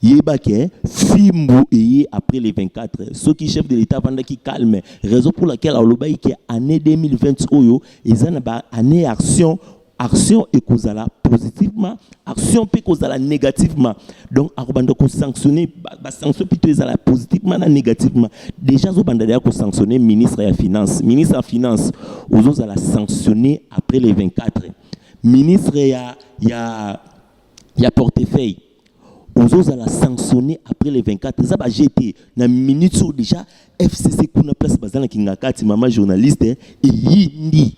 Yebake, Fimbo et après les 24. Ce qui chef de l'État pendant qui calme. Raison pour laquelle Alobaï qui année 2020 ils ont année action et causala positivement, action peut causala négativement. Donc arobanda ko sanctionner sanction plutôt ezala positivement na négativement. Déjà zo banda ko sanctionner ministre de la finance. Ministre de la finance ozo la sanctionner après les 24. Ministre ya portefeuille ozo la sanctionner après les 24. Ça va jeter na minute sur déjà FCC kuna place bazana kingakati mama journaliste et yindi.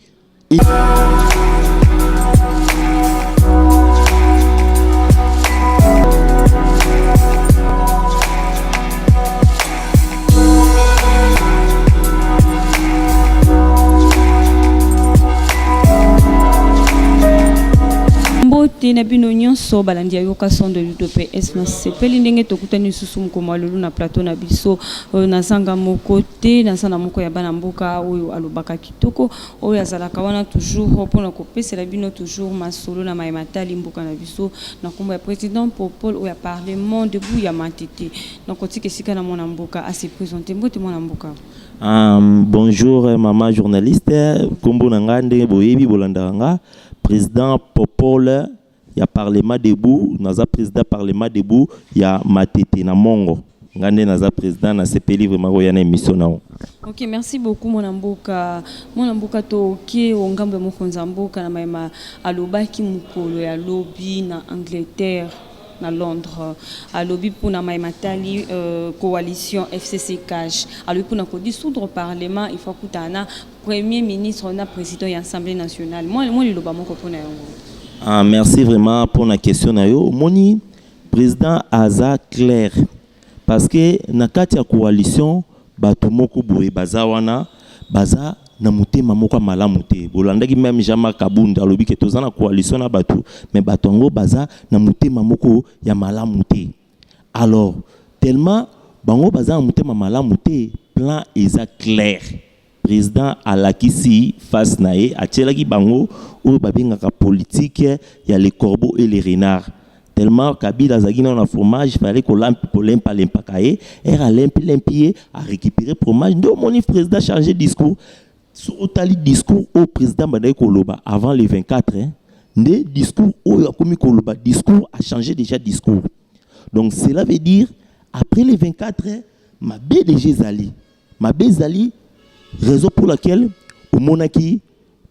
na bino nyonso balandi yoka son de l'utopie esna peli ndenge tokutani susu mkoma lulu na plateau na biso na sanga moko te na sana moko ya bana mboka oyo alobaka kitoko oyo azalaka wana toujours pona kopesela bino toujours masolo na maimatali mboka na biso na kombo ya président Popol oyo ya parlement debout ya matete donc otike sika na mona mboka a se présenter mbote mona mboka. Bonjour maman journaliste kombo na ngande boyebi bolandanga président Popol ya parlement debout naza président parlement debout ya matete na mongo ngande naza président na sepeli vraiment ya na émission na. OK, merci beaucoup mon mboka to ki ongambe mokonza mboka na maima alobaki mukolo ya lobby na Angleterre na Londres alobi pona maimatali coalition FCC cash alobi pona ko dissoudre parlement il faut kutana premier ministre na président de l'Assemblée nationale. Moi liloba moko pona yango. Merci vraiment pour la question na yo. Moni président aza clair parce que na kati ya coalition bato moko boye baza wana baza na mutema moko malamu te bolandaki même Jean-Marc Kabunda alobi ke tozana coalition na bato mais bato ngo baza na mutema moko ya malamu te. Alors tellement bango baza na mutema malamu te plan eza clair. Président alakisi face nae atielaki bango ou babengaka politique ya les corbeaux et les renards tellement Kabila zagina na fromage fallait ko lempakaye era lempier à récupérer fromage ndo moni président changer discours sur tali discours au président Badaï Koloba avant les 24 né discours au yakomi Koloba discours a changé déjà discours donc cela veut dire après les 24 ma BDG Zali raison pour laquelle au monaki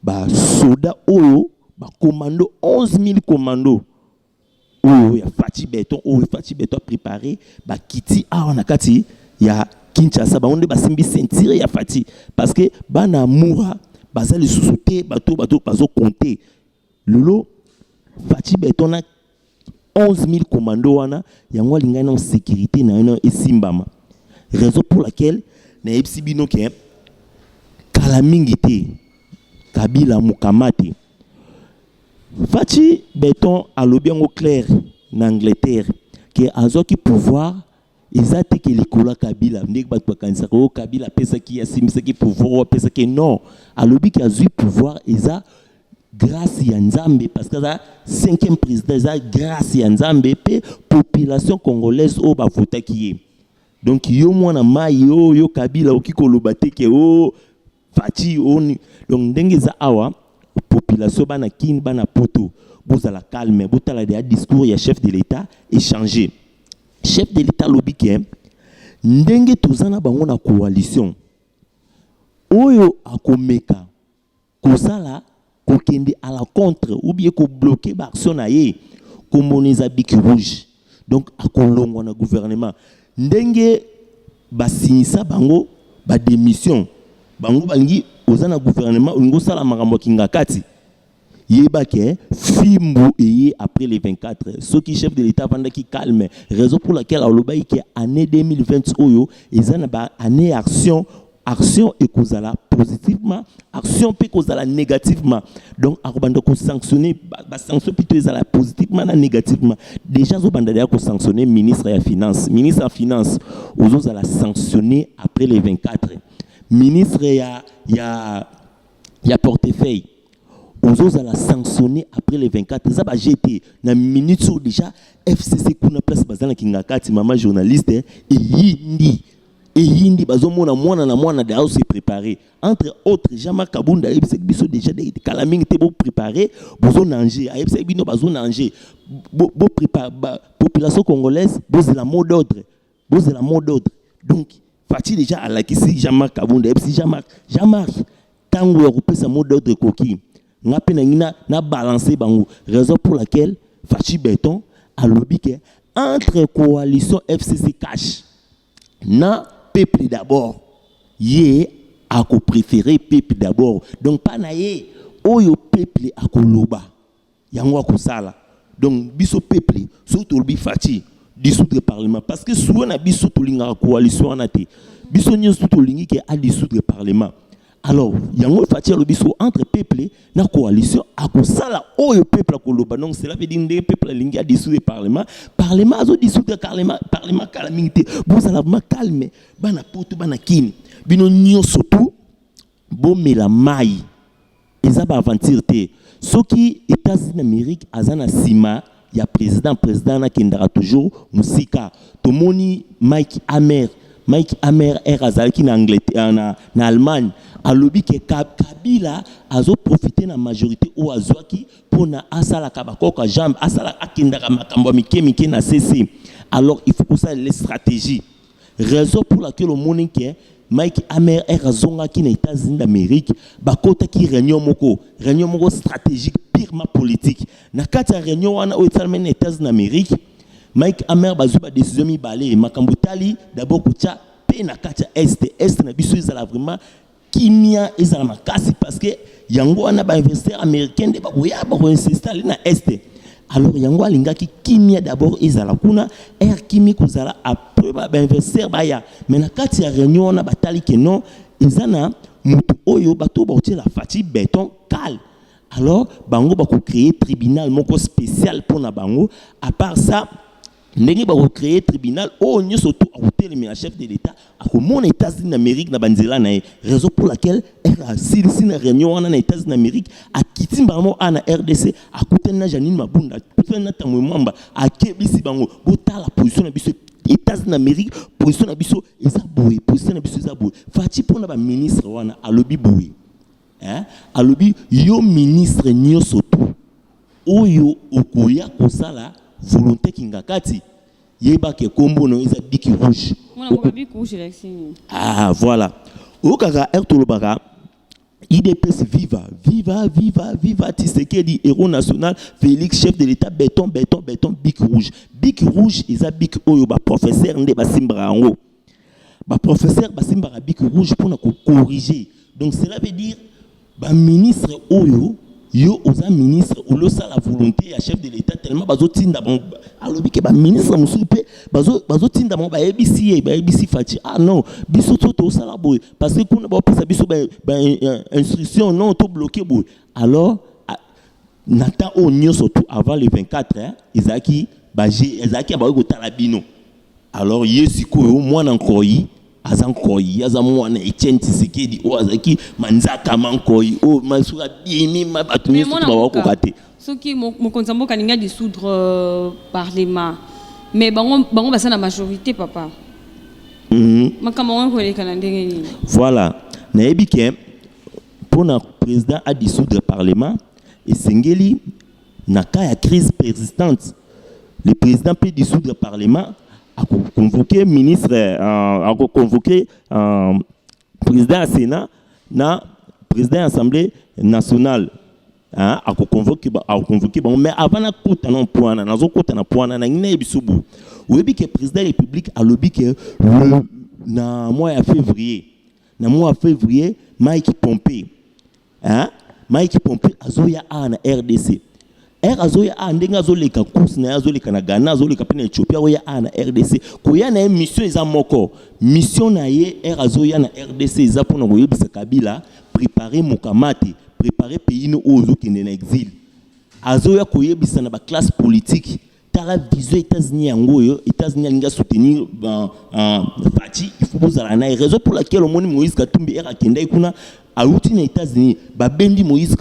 ba soda oyo ba commando 11 000 commandos oyo ya Fati Beton préparé ba kiti a na kati ya Kinshasa ba onde ba simbi ceinture ya Fati parce que bana moura baza le sous-souté bato bazo compter lolo Fati Beton na 11 000 commandos wana yango lingana en sécurité na eno esimbama raison pour laquelle na ebsibino ke Kalamingite Kabila Mukamate Fati Beton a lobby en clair en Angleterre que azoki pouvoir ezate que likola Kabila ndek batwa kanisa ko Kabila pesa ki asimisa ki pouvoir pesa que non a lobby ki azui pouvoir eza grâce ya Nzambe parce que ça 5e président eza grâce ya Nzambe pe population congolaise o ba votaki donc yo mwana mai yo Kabila okikoloba te ke o Fati on donc ndenge za awa population bana kin bana poto bozala calme botala de discours ya chef de l'état échanger chef de l'état lobike ndenge tozana bango na coalition oyo akomeka kosala kokende à la contre ou bien ko bloquer ba action na ye komoniza biki rouge donc akolongwa na gouvernement ndenge basinisa bango ba démission bango bangi ozana gouvernement ngo sala makambo kingakati yebake fimbo eye après les 24 ce qui chef de l'état pendant qui calme raison pour laquelle alobaï que année 2020 oyo ezana ba année action et causala positivement action peut causala négativement donc arobanda ko sanctionner ba sanction plutôt ezala positivement na négativement déjà zo banda ko sanctionner ministre de la finance ozo la sanctionner après les 24 ministre ya portefeuille aux a sanctionné après les 24 ça va jeter na minute sur déjà FCC kuna place bazana kingakati maman journaliste et yindi bazomona mwana na mwana de se préparer entre autres Jean-Marc Kabunda ebisek biso déjà des calaming te bo préparer bozo nanger ebisek bino bazo nanger bo préparer population congolaise boze la mot d'ordre donc fati déjà à la kisi Jean-Marc Kabunda ebisi Jean-Marc tango ya kopesa mot d'ordre koki ngape na balancer bango raison pour laquelle Fachi Béton a lobby que entre coalition FCC cash na peuple d'abord yé a ko préférer peuple d'abord donc pas na yé oyo peuple a ko loba yango ko sala donc biso peuple surtout lobby Fachi dissoudre parlement parce que souvent na biso to linga coalition anate biso nyo surtout lingi ke a dissoudre parlement. Alors, yango Fachi le biso entre peuple na coalition a ko sala oyo peuple ko loba donc cela veut dire que peuple lingi a dissoudre parlement a dissoudre parlement calamité bon ça la calme bana poto bana kini bino nyonso tout bo mela mai eza ba aventure te soki États-Unis d'Amérique azana sima ya président na kendara toujours musika tomoni Mike Hammer azalaki na Angleterre na Allemagne alobi ke Kabila azo profiter na majorité o azwaki pona asala kabakoka jambe asala akindaka makambo mike na CC alors il faut que ça les stratégies raison pour laquelle le monde que Mike Hammer azongaki na États-Unis d'Amérique bakota ki réunion moko stratégique purement politique na kati ya réunion wana o États-Unis d'Amérique Mike Hammer bazuba décision mi balé makambo tali d'abord kucha pe na kati ya est na biso ezala vraiment kimia ezala makasi parce que yango wana ba investisseur américain de ba ko installer na est alors yango alingaki kimia d'abord ezala kuna kimi kozala après ba investisseur baya mais na kati ya réunion na batali que non ezana mutu oyo bato ba la Fachi Béton cal alors bango ba ko créer tribunal moko spécial pour na bango à part ça ndenge ba ko créer tribunal o nyo surtout a hôtel mais chef de l'état a ko mon États-Unis d'Amérique na banzela na raison pour laquelle a si na réunion na États-Unis d'Amérique a kitimba mo na RDC a kutena Janine Mabunda kutena tamwe mwamba a kebisi bango bota la position na biso États-Unis d'Amérique position na biso ezaboué Fachi pona ba ministre wana a lobby boué a lobby yo ministre nyo surtout oyo okoya kosala volonté kingakati yeba ke kombo no isa biki rouge voilà okaka ertolobaka IDPS viva Tshisekedi héros national Félix chef de l'état béton bik rouge isa bik oyo ba professeur nde basimbara ngo ba professeur basimbara bik rouge pour na ko corriger donc cela veut dire ba ministre oyo yo oza ministre ou le sa la volonté à chef de l'état tellement bazo tinda bon alobi ke ba ministre musupe bazo tinda bon ba ABC Fachi non biso to sa la boy parce que kuna ba pesa biso ba instruction non to bloqué boy alors nata o nyoso tout avant le 24 Izaki ba ko talabino alors yesiko yo mwana nkoyi azankoyi azamwana Etienne Tshisekedi o azaki manzaka mankoyi o masura bimi mabatu so ba ko kate soki mokonza mboka ninga dissoudre parlement mais bango basa na majorité papa makambo ngo koleka ndenge ni voilà na ebike pona président a dissoudre parlement et sengeli na cas ya crise persistante le président peut dissoudre parlement a convoqué ministre a convoqué président du Sénat na président de l'Assemblée nationale a convoqué bon mais avant na kota non point na zo kota na point na ngina ebisubu webi que président de la République a lobby que na mois de février Mike Pompeo azoya na RDC azoya ndenga azoleka course na azoleka na Ghana azoleka pe na Ethiopia oya na RDC koya na mission eza moko mission na ye azoya na RDC eza pona koyebisa Kabila préparer mokamate préparer pays no ozo kende na exil azoya koyebisa na ba classe politique tala vision États-Unis yango yo États-Unis linga soutenir Fachi il faut bozala na raison pour laquelle le monde Moïse Katumbi akenda kuna auti na États-Unis ba bendi Moïse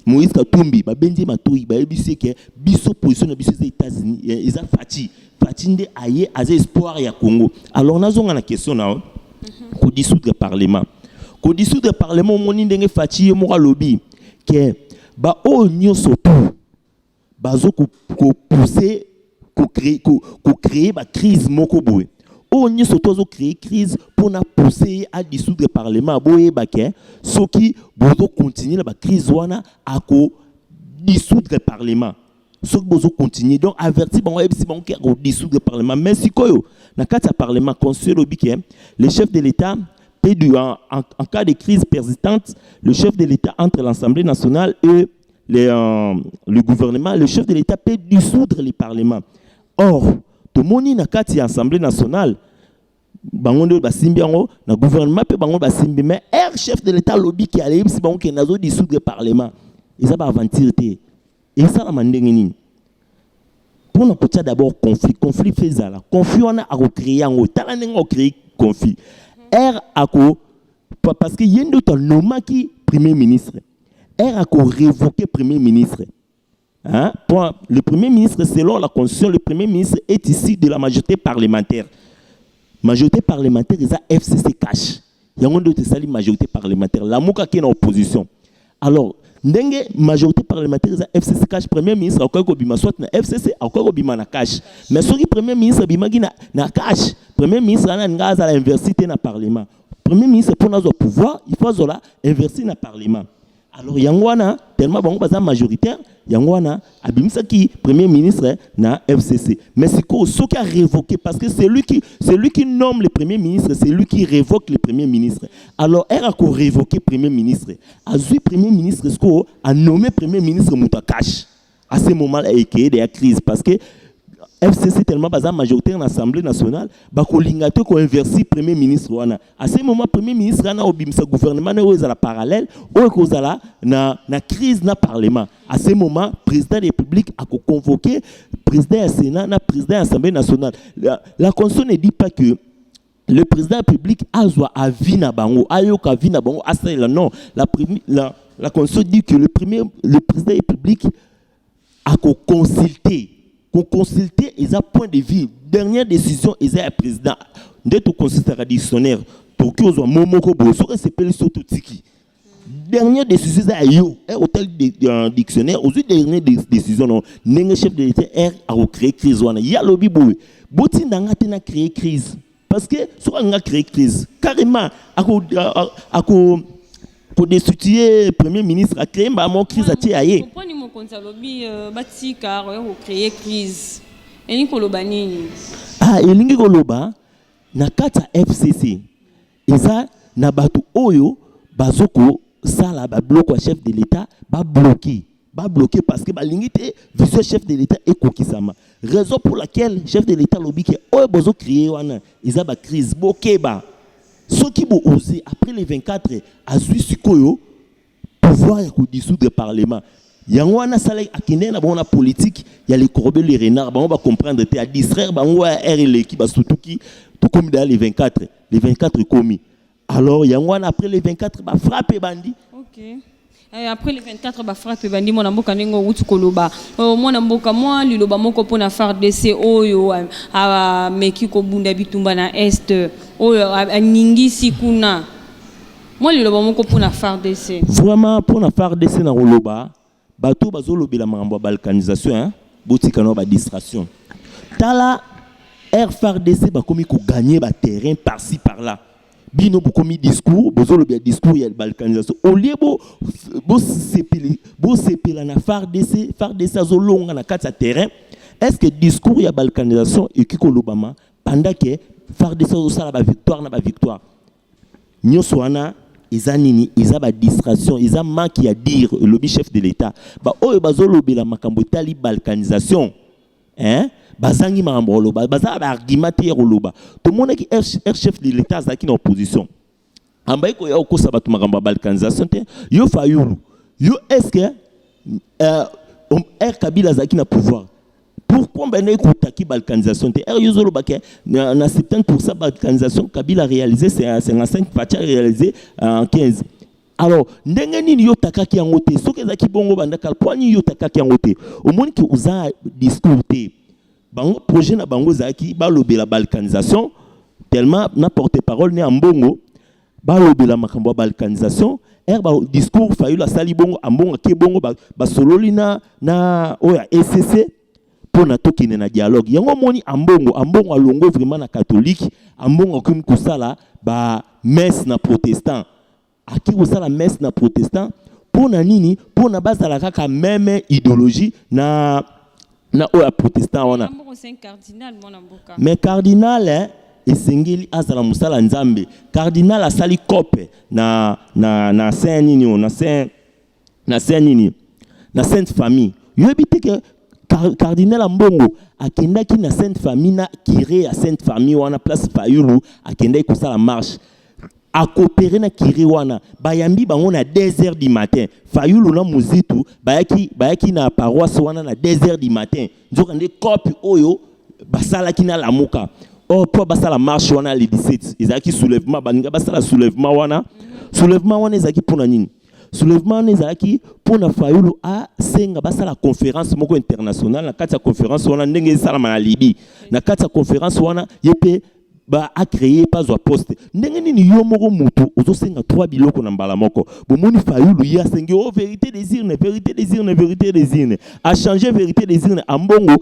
Moïse Katumbi ba bendi matoi ba ebisi ke biso position na biso aux États-Unis ils a fatinde aye az espoir ya Congo. Alors nazonga na question na ko dissoudre parlement. Ko dissoudre parlement moni ndenge fati mo lobby ke ba o nyoso tout bazo ko pousser ko créer ba crise moko boye. O nyoso tozo créer crise pour na pousser à dissoudre le parlement boye ba ke soki bozo continuer la crise wana a ko dissoudre le parlement. Soki bozo continuer donc averti bango ebisi bango ke ko dissoudre le parlement mais sikoyo na kati ya parlement conseil lobi ke le chef de l'État en cas de crise persistante, le chef de l'État entre l'Assemblée nationale et le gouvernement, le chef de l'État peut dissoudre le Parlement. Or, tout le monde dans l'Assemblée nationale, le gouvernement peut dissoudre, mais le chef de l'État lobby qui allait dissoudre le Parlement. Et ça va aventure. Et ça, la pour nous d'abord conflit fait ça. Conflit, on a créé conflit. Parce que y a un nommé qui premier ministre. A révoqué premier ministre. Hein? Le premier ministre, selon la Constitution, le premier ministre est issu de la majorité parlementaire. Majorité parlementaire, c'est la FCC cash. Il y a une majorité parlementaire. La mouka qui est en opposition. Alors, ndenge majorité parlementaire c'est FCC cash premier ministre encore bima soit na FCC encore bima na cash mais soki premier ministre bima na cash premier ministre ana ngaza la université na parlement premier ministre pour nazo pouvoir il faut zola investir na parlement alors yangwana tellement bango baza majoritaire yangwana abimisa ki premier ministre na FCC mais c'est quoi ce qui a révoqué parce que c'est lui qui nomme le premier ministre c'est lui qui révoque le premier ministre alors elle a révoqué premier ministre a vu premier ministre ce qu'on a nommé premier ministre Moutakash à ce moment-là il y a des crises parce que FCC tellement basé majoritaire dans l'Assemblée nationale ba ko lingato ko inverser premier ministre wana à ce moment premier ministre ana obimisa gouvernement na la parallèle o ko zala na crise na parlement à ce moment président de la République a convoqué président du Sénat na président de l'Assemblée nationale la Constitution ne dit pas que le président de la République a droit à vie na bango ayoka vie na bango non la Constitution dit que le président de la République a consulté ils ont point de vue dernière décision ils ont un président dès tout consulter dictionnaire pour que os momoko boso et c'est peli surtout tiki dernière décision ils a yo un hôtel dictionnaire aux dernière décision non n'engue chef de l'État a créé crise wana ya lobby boy boti ndanga tena créer crise parce que soit on a créé crise carrément pour destituer premier ministre a créé une crise à tiaye. Pourquoi nous avons lobby batika créer crise et ni koloba nini? Ah elingi koloba na kata FCC eza na batu oyo bazoko sala ba bloquer chef de l'État ba bloquer parce que ba lingité vice chef de l'État et kokisama raison pour laquelle chef de l'État lobby que oyo bozo créer wana eza ba crise bokeba. Ceux qui vont oser, après les 24, à Suikoyo, pouvoir dissoudre le Parlement. Il y a un salaire à politique, il y a les corbeaux, les renards, on va comprendre, il y a distraire, on va l'équipe, surtout qui, tout comme dans les 24 commis. Alors, il y a un après les 24, va frapper bandit. Ok. Après les 24 ba frappe bandi mona mboka nengo wutu koloba mona mboka moi liloba moko pona FARDC oyo a meki ko bunda bitumba na est oyo aningisi kuna moi liloba moko pona FARDC vraiment pona FARDC na roloba bato bazolobela mambo balkanisation hein botika no ba distraction tala FARDC ba komi ko gagner ba terrain par-ci par-là bino bokomi discours bozolo bien discours ya balkanisation au lieu bo sepela na FARDC azolonga na kati ya terrain est-ce que discours ya balkanisation ekiko lobama pendant que FARDC osala ba victoire na ba victoire nyoso wana eza nini eza ba distraction eza manque à dire le lobby chef de l'État ba oyo bazolo bela makambo tali balkanisation hein bazangi mambo loba baza ba argumentaire loba tout le monde qui est chef de l'État zaki en opposition ambaye ko ya okosa batu makambo balkanisation te yo fayulu yo est-ce que Kabila zaki na pouvoir pourquoi ben écoutaki balkanisation te yozolo baké na 70% balkanisation Kabila a réalisé, c'est 55 Fatia réalisé en 15. Alors ndenge nini yo takaki yango te soki ezaki bongo bandaka poani yo takaki yango te omoni ki uza discours te bango projet na bango zaki balobela balkanisation tellement na porte-parole ne ambongo balobela makambo balkanisation ba discours fayu la sali bongo ambongo ke bongo ba sololi na oya ECC pour na tokine na dialogue yango moni ambongo alongo vraiment na catholique ambongo comme kusala ba messe na protestant aki kusala messe na protestant pour na nini pour na bazala kaka même idéologie na oya protestant wana mais cardinal esengeli azala musala nzambe cardinal asali kope na saint nini na sainte famille yebite que cardinal ambongo akendaki na sainte famille na curé ya sainte famille wana place Fayulu akendaki kosala marche a coopérer na curé wana bayambi bango na 2h du matin Fayulu na muzitu bayaki na paroisse wana na 2h du matin nzoka nde kope oyo basalaki na lamuka pour basala marche wana le 17 ezaki soulèvement baninga basala soulèvement wana ezaki pona nini soulèvement ezaki pona Fayulu a senga basala conférence moko internationale na kati ya conférence wana ndenge esala na Libye na kati ya conférence wana yepe a créé pas au poste ndenge nini yo moko mutu ozo senga 3 biloko na mbala moko bomoni Fayulu ya sengi vérité des urnes a changé vérité des urnes ambongo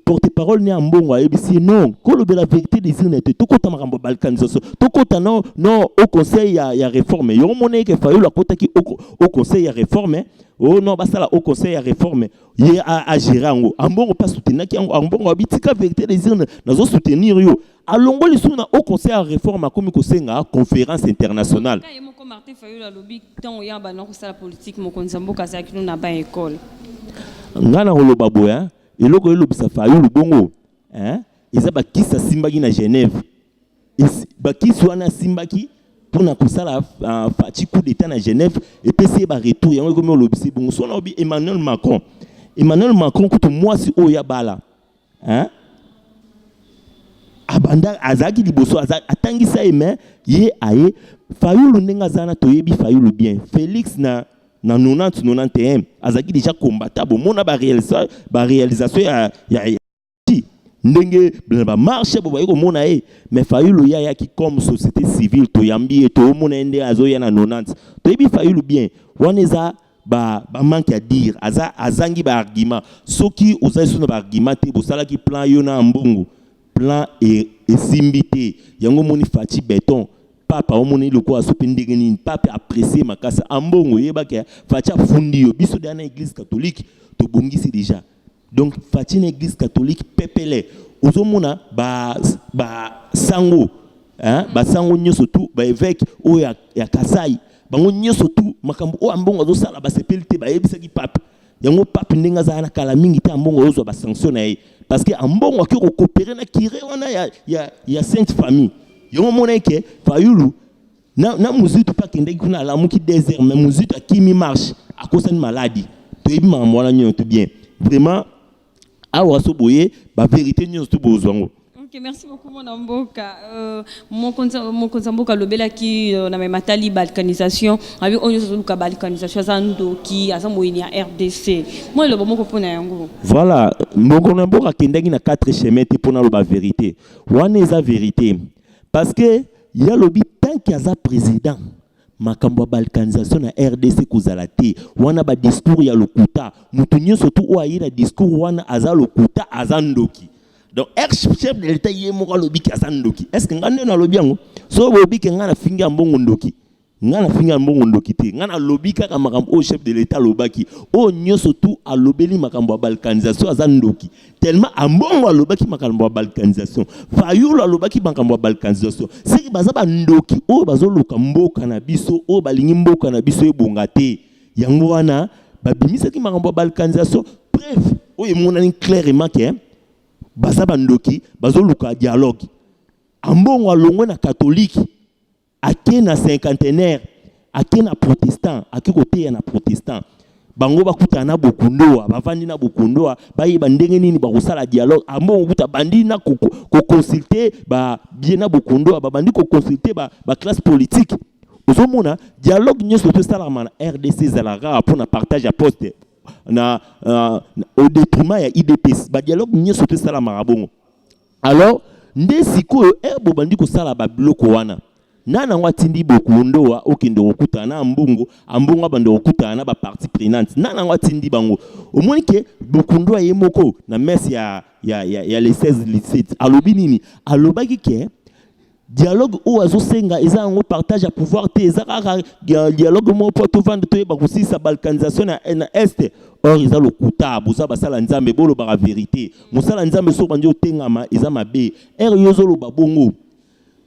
porte-parole ni ambongo ayebisi non kolobe la vérité des urnes te tokota makambo balkanisation tokota non au conseil ya réforme yo monné que Fayulu akotaki au conseil ya réforme oh non basala au conseil ya réforme ye a gérer ngo ambongo pas soutenir ki ambongo abitika vérité des urnes nazo soutenir yo alongo lisuna au conseil ya réforme comme ko senga conférence internationale Martin Fayulu alobi tant ya ba non sala politique mo konzamboka za kino na ba école ngana holoba boya eloko elobisa Fayulu bongo eza bakisa simbaki na Genève bakisi wana simbaki pona kosala faci coup d'état na Genève et puis ba retour yango comme olobisi bongo sona obi Emmanuel Macron kuto mwasi oya bala abanda azaki liboso atangisa eme ye aye Fayulu ndenga zana toyebi Fayulu bien Félix na 90-91 azaki déjà combattable mona ba réalisation ya ndenge ba marche bo bayiko mona mais Fayulu ya ki comme société civile to yambi to mona ende azo ya na 90 to yebi Fayulu bien waneza ba manque à dire azangi ba argument soki ozayi na ba argument te bo sala ki plan yo na mbongo plan et simbité yango moni fati béton papa omoni loko asopendenge nini papa apprécier makasa ambongo yebaka facha fundi yo biso dana église catholique to bongisi déjà donc facha na église catholique pepele ozomona ba sango ba sango nyoso tu ba évêque o ya Kasai bango nyoso tu makambo o ambongo azosala ba sepelite ba yebisaki papa yango papa ndenga za na kala mingi te ambongo ozo ba sanctionner parce que ambongo akiko coopérer na kiré wana ya sainte famille yo mona ke Fayulu na muzitu pa kende kuna la muki désert mais muzitu akimi marche à cause d'une maladie to yebi makambo wana nyo to bien vraiment awa so boye ba vérité nyo to bozwango. Ok, merci beaucoup mon amboka mon konzamboka lobela ki na matali balkanisation avec onyo so luka balkanisation zando ki azamoyini ya RDC moi le bomoko pona yango voilà mon konzamboka kendaki na 4 chemins te pona lo ba vérité wana eza vérité parce que il y a lobby tant qu'il y a président makambo balkanisation na RDC kozala te wana ba discours ya lokuta mutu nyonso tu o ayira discours wana aza lokuta azandoki donc chef de l'état yemo lobby ki azandoki est-ce que ngane na lobby yango so lobby ke ngana finga mbongo ndoki ngana finga mbongo ndoki te ngana lobby kaka makambo o chef de l'état lobaki o nyonso tu alobeli makambo balkanisation azandoki tellement ambongo alobaki makambo balkanisation Fayulu alobaki makambo balkanisation c'est baza ba ndoki o bazoluka mboka na biso o balingi mboka na biso ebonga te yango wana babimisaki makambo balkanisation bref o emonani clairement que baza ba ndoki bazoluka dialogue ambongo alongwe na catholique ake na cinquantenaire ake na protestant ake kote ya na protestant bango bakutana bokundoa bavandi na bokundoa bayeba ndenge nini bakosala dialogue ambongo kuta bandi na ko consulter ba bien na bokundoa babandi ko consulter ba classe politique ozomona dialogue nyonso to sala na RDC zalaka pour na partage à poste na au détriment ya IDPS ba dialogue nyonso to sala marabongo alors nde sikoyo bobandi ko sala ba bloko wana nana watindi bokundoa okende okutana ambongo bande okutana ba partie prenante nana watindi bango omoni ke bokundoa yemoko na messe ya les 16 lycées alobi nini alobaki ke dialogue ou azosenga eza ngo partage à pouvoir te eza dialogue mo po to vendre to ba kusisa balkanisation na est or eza lokuta boza basala nzambe bolo ba vérité mosala nzambe so bandi otengama eza mabe yozo lo babongo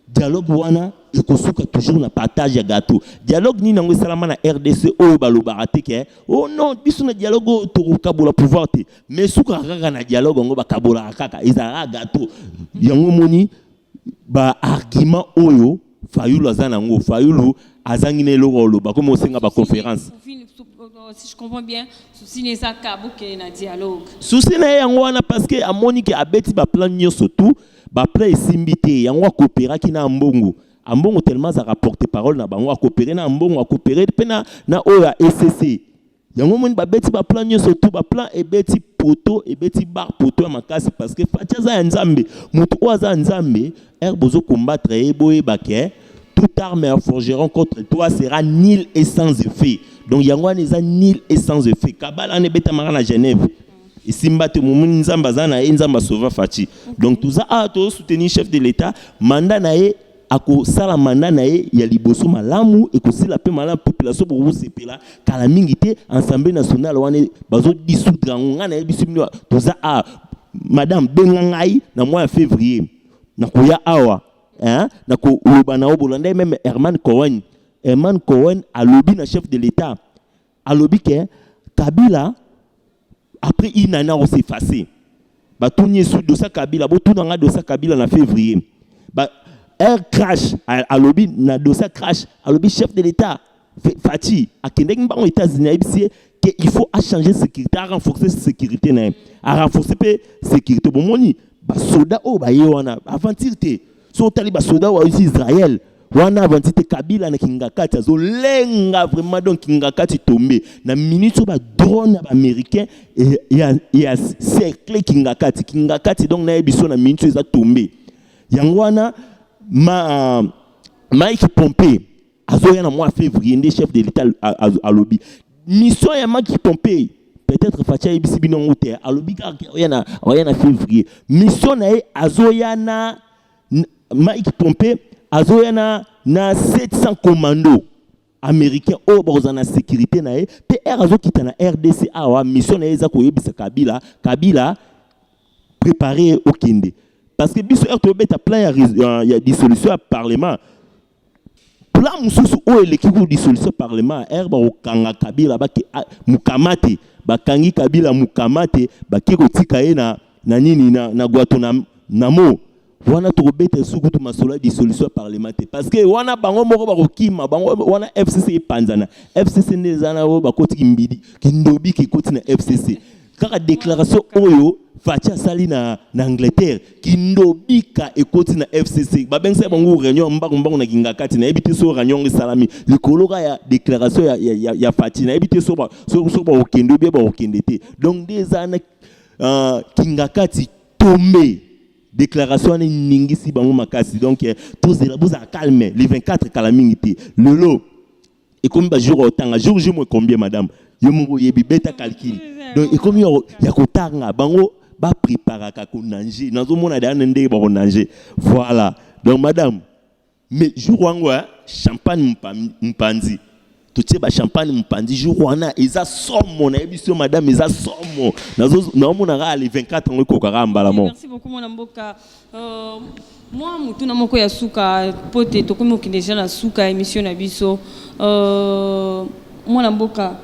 dialogue wana ekosuka toujours na partage ya gâteau dialogue ni nango salama na RDC o balobaka te ke oh non biso na dialogue to kabola pouvoir te mais suka kaka na dialogue ngo bakabola kaka ezara gâteau yango moni ba argument oyo fayulu azana ngo fayulu azangine lolo ba comme osenga ba conférence si je comprends bien souci n'est ça kabuke na dialogue souci na yango wana parce que amoni ke abeti ba plan nyonso tout ba plan esimbité yango coopérer ki na mbongo ambongo tellement ça rapporter parole na bango coopérer na mbongo coopérer pe na oya SCC yango moni ba beti ba plan nyonso tout ba plan ebeti poto ebeti bar poto ya makasi parce que fatia za nzambe mutu oza nzambe bozo combattre eboye baké toute arme forgeron contre toi sera nul et sans effet donc yango eza nul et sans effet kabala ne beta mara na Genève ici mbate mumuni nzamba zana nzamba sauva fachi donc tout ça a to soutenir chef de l'état mandat na ye ako sala mandat na ye ya liboso malamu et ko sila pe malamu population bo sepela kala mingi te Assemblée nationale wana bazo dissoudre ngana ye bisimni tout ça a madame bengangai na mois de février na koya awa na ko lobana obolanda même Herman Cohen a lobby na chef de l'état a lobby que Kabila après il n'en a aussi effacé ba tourner sous dossier Kabila bo tourner nga dossier Kabila na février ba air crash a lobby na dossier crash a lobby chef de l'état Fati a kendek mbango États-Unis que il faut changer sécurité à renforcer sécurité na à renforcer sécurité bon moni ba soda o ba yewana aventure so tali ba soda wa Israël wana aventure Kabila na kingakati azo lenga vraiment donc kingakati tombé na minute ba drone ba américain et ya cercle kingakati donc na ebiso na minute eza tombé yangwana Mike Pompeo azoya na mois février ndé chef de l'état à lobby mission ya Mike Pompeo peut-être fatia ibisi binongo te à lobby oya na février mission na azoya na Mike Pompeo azoya na 700 commandos américains au bozana sécurité na pe azo kita na RDC awa mission na eza ko yebisa Kabila préparer au kinde parce que biso RTB plein ya dissolution à parlement plan mususu o l'équipe dissolution parlement ba okanga Kabila ba mukamate bakangi Kabila mukamate ba kiko tika ye na nini na gwato na mo wana to beta sukutu masola dissolution parlementaire parce que wana bango moko bakokima bango wana FCC panzana FCC nezana bo bakoti kimbidi kindobi kikoti na FCC kaka déclaration oyo fatia sali na Angleterre kindobika ekoti na FCC babengisa bango réunion mbango na kingakati na ebite so réunion salami likoloka ya déclaration ya fatia na ebite so ba okendo be ba okendete donc des années kingakati tombé déclaration ni ningisi bango makasi donc tous les labos à calme les 24 calamité le lot et comme ba jour autant jour moi combien madame yo mo yebi beta calcul donc et comme ya kotanga bango ba préparer ka ko nanger nazo mona da ndé ba ko nanger voilà donc madame mais jour wango champagne mpanzi tutie ba champagne mpanzi jour wana eza somo na ebiso madame eza somo nazo na mona ga les 24 ngo ko karamba mo merci beaucoup mon mboka moi mutu na moko ya suka pote to komo ki déjà na suka émission na biso mon mboka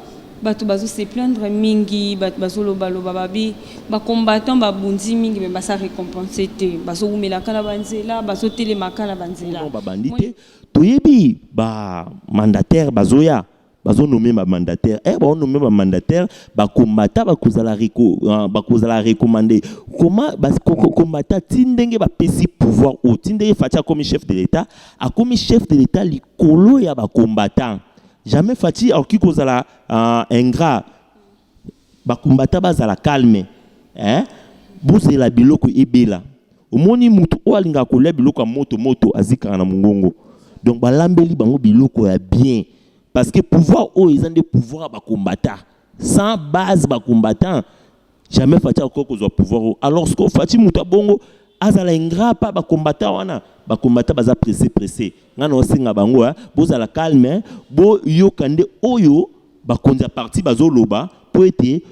bato bazo se plaindre mingi bato bazo loba babi ba combattant ba bundi mingi mais ba sa récompenser te bazo umela kana banzela bazo telema kana banzela ba bandité toyebi ba mandataire bazoya bazo nommé ma mandataire ba nommé ma mandataire ba combattant ba kozala recommander comment ba combattant tindenge ba pesi pouvoir au tindenge fatia comme chef de l'état a comme chef de l'état likolo ya ba combattant jamais fati alors qui kozala ingrat ba combattant bazala calme bozela biloko ebela omoni mutu o alinga kolia biloko moto azika na mungongo donc balambeli bango biloko ya bien parce que pouvoir ils ont des pouvoirs à combattre sans base ba combattant jamais fati encore ko pouvoir alors ce qu'on fati mutu bongo azala ingrat pa ba combattant wana ba combattant baza pressé ngana osinga bango bozala calme bo yokande oyo ba konza parti bazoloba po ete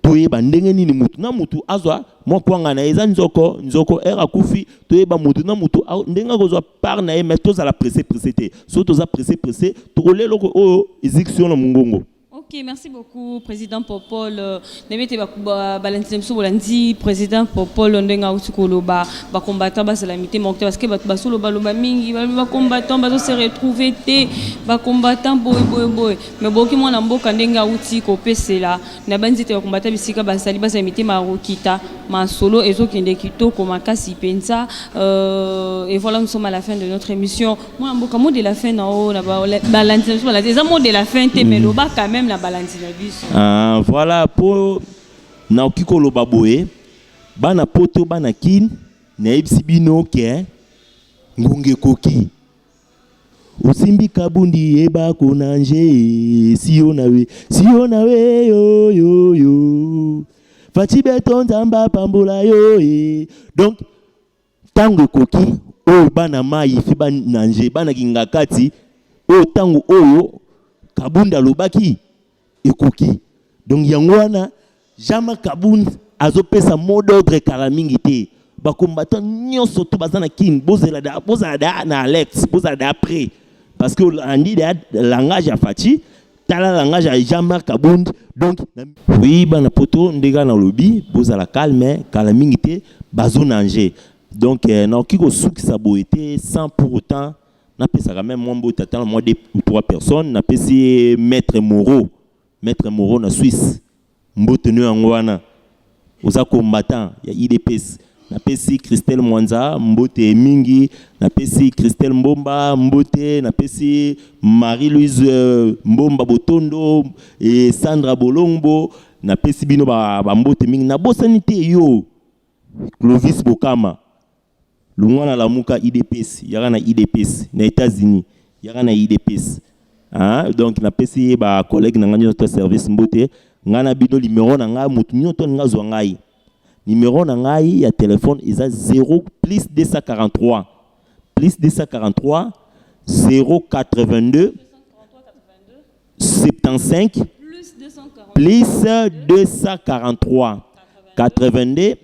toyeba ndenge nini mutu na mutu azwa mo kwanga na eza nzoko era kufi toyeba mutu na mutu ndenge kozwa par na mais tozala pressé te so toza pressé to lelo o exécution na mungongo. Ok, merci beaucoup, Président Popol. N'importe quoi, Président Popol, on a aussi koloba, ba combattant, ba salamité, parce que ba solo ba loba mingi, ba combattant, ba se retrouver te, ba combattant boy. Mais beaucoup mon ambo kandenga outi ko pese là, na banzi te combattant bisika ba sali ba salamité ma rokita, ma solo ezo kende kito koma kasi pensa. Et voilà, nous sommes à la fin de notre émission. Moi ambo kamo de la fin na o na ba balance, les amours de la fin te mais loba quand même la balance la vie. Voilà pour na okikolo baboye bana poto bana kin na ibsibino ke ngunge koki usimbi kabundi eba konanje sio nawe yo fati beton tamba pambola yo donc tango koki o bana mai fi bananje bana kingakati o tango oyo kabunda lobaki ekoki donc yangwana jama kabun azopesa mot d'ordre kalamingi te ba combattant nyonso to bazana kin bozela da na Alex bozela da après parce que on dit langage a fati tala langage a Jean-Marc Kabund donc oui bana poto ndega na lobby bozala calme kalamingi te bazonanger donc na kiko souki sa boité sans pour autant n'a pas ça même moi tata moi deux ou trois personnes n'a pas maître Moreau na Suisse mbotenu angwana oza combattant ya IDPS na pesi Christelle Mwanza mbote mingi na pesi Christelle Mbomba mbote na pesi Marie-Louise Mbomba Botondo et Sandra Bolombo na pesi bino ba mbote mingi na bosanité yo Clovis Bokama lungwana la muka IDPS yaka na IDPS na États-Unis yaka na IDPS donc na pesi ba collègue na ngani to service mbote ngana bino numéro na nga mutu nyoto nga zo ngai numéro na ngai ya téléphone isa 0 plus 243 082 75 plus 243 82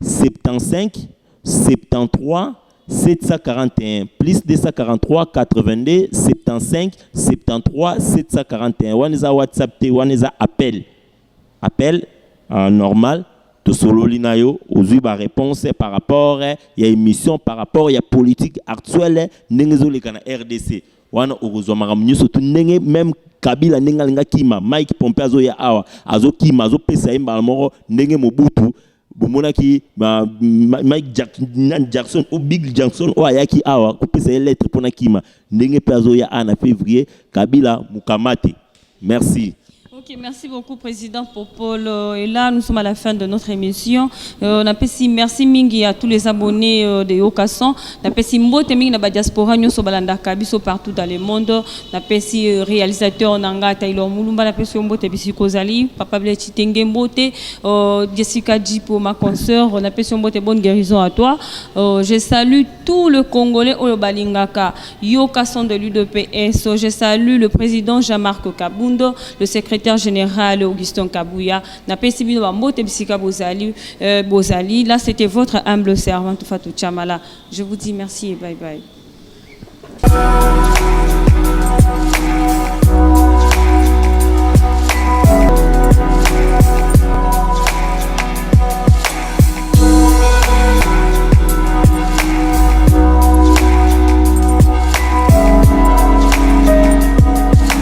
75 73 741 plus 243 82 75 73 741 waneza WhatsApp te waneza appel normal to sololi na yo ozui ba réponse par rapport ya émission par rapport ya politique actuelle ndenge zo leka na RDC wana ozwa makamnyo surtout ndenge même Kabila ndenge linga kima Mike Pompeo azo ya awa azo kima azo pesa imba moko ndenge Mobutu bomonaki Mike Jackson ou Big Jackson o ayaki awa ko pesa lettre pona kima ndenge pe azo ya ana février Kabila mukamate. Merci. Ok, merci beaucoup, Président Popol. Et là, nous sommes à la fin de notre émission. On a pessi merci mingi à tous les abonnés de Yokason. On a pessi mbote mingi na ba diaspora nyoso balanda kabiso partout dans le monde. On a pessi réalisateur Nanga Taylor Mulumba, on a pessi mbote bisi Kozali, Papa Blechi Tenge mbote, Jessica Djipo ma consoeur, on a pessi mbote bonne guérison à toi. Je salue tout le Congolais au Balingaka, Yokason de l'UDPS. Je salue le président Jean-Marc Kabundo, le secrétaire général Augustin Kabouya, Bozali. Là, c'était votre humble servante Fatou Chamala. Je vous dis merci et bye bye.